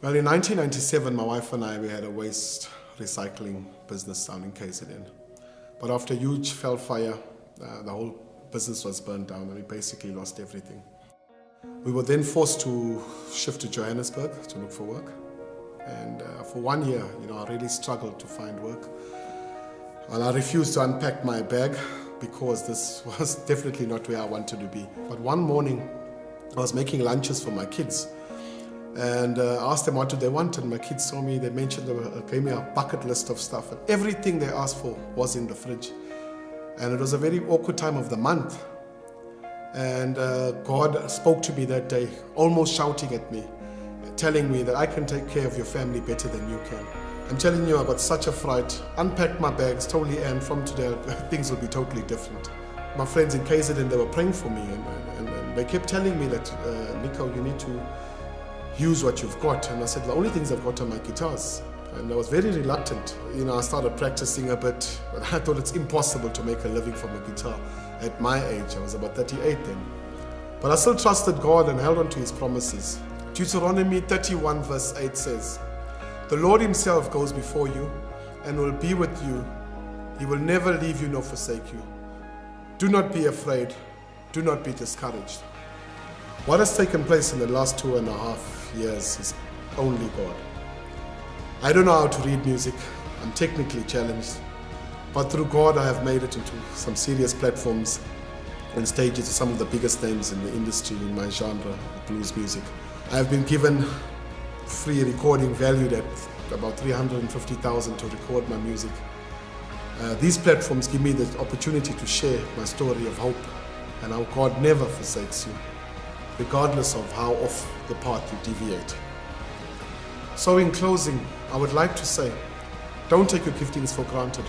Well, in 1997, my wife and I, we had a waste recycling business down in KZN. But after a huge fell fire, the whole business was burned down and we basically lost everything. We were then forced to shift to Johannesburg to look for work. And for 1 year, I really struggled to find work. And I refused to unpack my bag because this was definitely not where I wanted to be. But one morning, I was making lunches for my kids. And asked them what do they want, and my kids told me, they gave me a bucket list of stuff, and everything they asked for was in the fridge. And it was a very awkward time of the month. And God spoke to me that day, almost shouting at me, telling me that I can take care of your family better than you can. I'm telling you, I got such a fright, unpacked my bags totally, and from today, things will be totally different. My friends in KZN, they were praying for me, and they kept telling me that, Nico, you need to use what you've got. And I said, the only things I've got are my guitars. And I was very reluctant. I started practicing a bit, but I thought it's impossible to make a living from a guitar at my age. I was about 38 then. But I still trusted God and held on to His promises. Deuteronomy 31 verse 8 says, "The Lord Himself goes before you and will be with you. He will never leave you nor forsake you. Do not be afraid. Do not be discouraged." What has taken place in the last 2.5 years is only God. I don't know how to read music. I'm technically challenged. But through God, I have made it into some serious platforms and stages with some of the biggest names in the industry in my genre, blues music. I have been given free recording valued at about 350,000 to record my music. These platforms give me the opportunity to share my story of hope and how God never forsakes you, regardless of how off the path you deviate. So in closing, I would like to say, don't take your giftings for granted,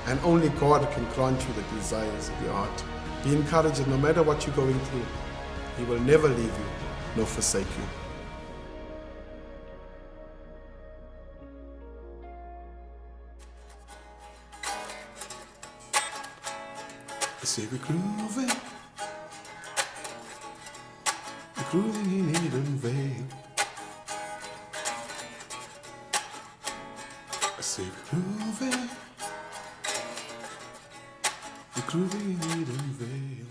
and only God can grant you the desires of your heart. Be encouraged that no matter what you're going through, He will never leave you nor forsake you. I say we're grooving in Eden Vale. I say we're grooving in Eden Vale.